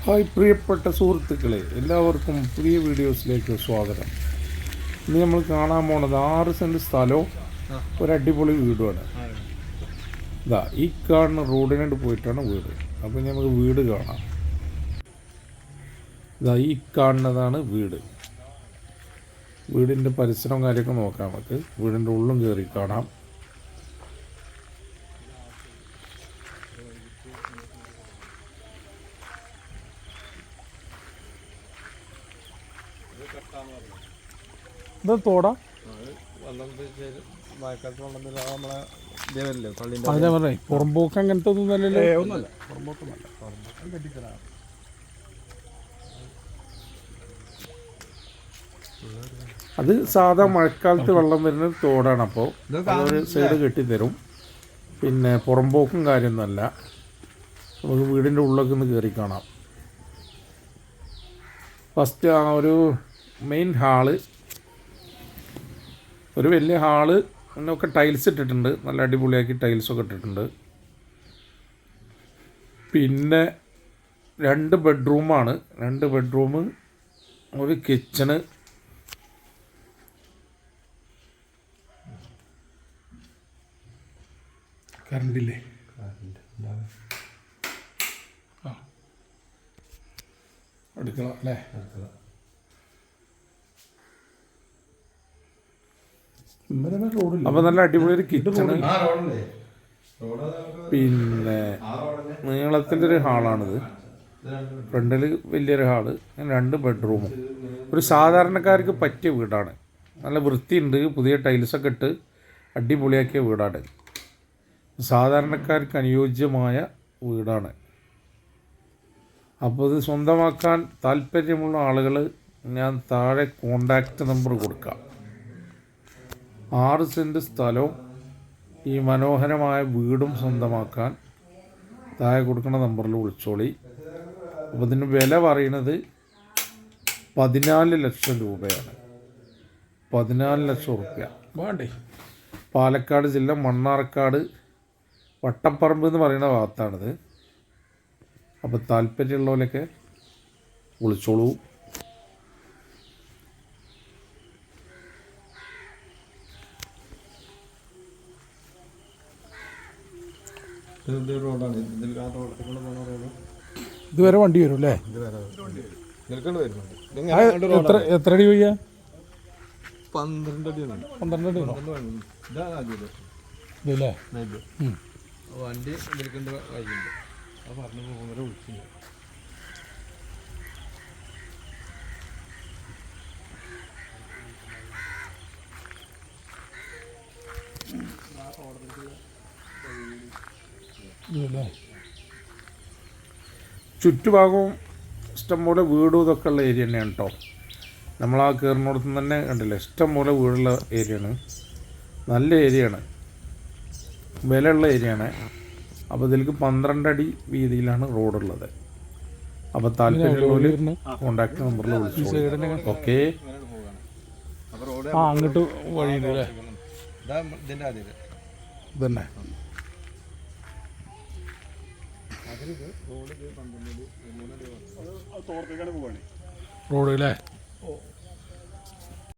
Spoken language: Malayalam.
ഹായ് പ്രിയപ്പെട്ട സുഹൃത്തുക്കളെ, എല്ലാവർക്കും പുതിയ വീഡിയോസിലേക്ക് സ്വാഗതം. ഇന്ന് നമ്മൾ കാണാൻ പോണത് 6 സെൻറ്റ് സ്ഥലവും ഒരടിപൊളി വീടുമാണ്. ഇതാ ഈ കാണുന്ന റോഡിനോട് പോയിട്ടാണ് വീട്. അപ്പോൾ നമുക്ക് വീട് കാണാം. ഇതാ ഈ കാണുന്നതാണ് വീട്. വീടിൻ്റെ പരിസരവും കാര്യമൊക്കെ നോക്കാം. നമുക്ക് വീടിൻ്റെ ഉള്ളും കയറി കാണാം. ഇത് തോടാ അതെ പറഞ്ഞേ. പുറമ്പോക്ക് അങ്ങനത്തെ ഒന്നും അത് സാധാ മഴക്കാലത്ത് വെള്ളം വരുന്ന തോടാണ്. അപ്പോൾ അതൊരു സൈഡ് കെട്ടിത്തരും. പിന്നെ പുറമ്പോക്കും കാര്യമൊന്നുമല്ല. നമുക്ക് വീടിൻ്റെ ഉള്ളിലൊക്കെ ഒന്ന് കയറി കാണാം. ഫസ്റ്റ് ആ ഒരു മെയിൻ ഹാള്, ഒരു വലിയ ഹാള്, അതിനൊക്കെ ടൈൽസ് ഇട്ടിട്ടുണ്ട്. നല്ല അടിപൊളിയാക്കി ടൈൽസൊക്കെ ഇട്ടിട്ടുണ്ട്. പിന്നെ 2 ബെഡ്റൂമാണ്. 2 ബെഡ്റൂം, ഒരു കിച്ചണ്, കറണ്ടില്ലേ, അടുക്കള അല്ലേ. അപ്പോൾ നല്ല അടിപൊളി ഒരു കിച്ചണ്, പിന്നെ നീളത്തിൻ്റെ ഒരു ഹാളാണിത്. ഫ്രണ്ടിൽ വലിയൊരു ഹാള്, 2 ബെഡ്റൂമും. ഒരു സാധാരണക്കാർക്ക് പറ്റിയ വീടാണ്. നല്ല വൃത്തിയുണ്ട്. പുതിയ ടൈൽസൊക്കെ ഇട്ട് അടിപൊളിയാക്കിയ വീടാണ്. സാധാരണക്കാർക്ക് അനുയോജ്യമായ വീടാണ്. അപ്പോൾ ഇത് സ്വന്തമാക്കാൻ താല്പര്യമുള്ള ആളുകൾ ഞാൻ താഴെ കോണ്ടാക്റ്റ് നമ്പർ കൊടുക്കാം. 6 സെൻറ്റ് സ്ഥലവും ഈ മനോഹരമായ വീടും സ്വന്തമാക്കാൻ താഴെ കൊടുക്കുന്ന നമ്പറിൽ വിളിച്ചോളി. അപ്പോൾ ഇതിന് വില പറയുന്നത് 14 ലക്ഷം രൂപയാണ്. 14 ലക്ഷം റുപ്യ വേണ്ടേ. പാലക്കാട് ജില്ല മണ്ണാർക്കാട് വട്ടപ്പറമ്പ് എന്ന് പറയുന്ന ഭാഗത്താണിത്. അപ്പോൾ താല്പര്യമുള്ളവരൊക്കെ വിളിച്ചോളൂ. ഇതുവരെ വണ്ടി വരും അല്ലേ? എത്ര അടി വയ്യ? 12 അടി. 12 അടി ഇതല്ലേ വണ്ടി വിളിക്കേണ്ട വൈകുണ്ട്. അത് പറഞ്ഞു പോകുന്നവരെ വിളിച്ചില്ല. ചുറ്റുഭാഗവും ഇഷ്ടംപോലെ വീടും ഇതൊക്കെ ഉള്ള ഏരിയ തന്നെയാണ് കേട്ടോ. നമ്മളാ കയറുന്നിടത്ത് തന്നെ കണ്ടില്ലേ, ഇഷ്ടംപോലെ വീടുള്ള ഏരിയയാണ്. നല്ല ഏരിയയാണ്, വിലയുള്ള ഏരിയയാണ്. അപ്പോൾ ഇതിലേക്ക് 12 അടി വീതിയിലാണ് റോഡുള്ളത്. അപ്പോൾ താല്പര്യമുള്ളവർ കോണ്ടാക്ട് നമ്പറിൽ വിളിച്ചു. ഓക്കെ. അങ്ങോട്ട് വഴിയുണ്ട് അല്ലേ? ഇതന്നെ റോഡ് അല്ലേ?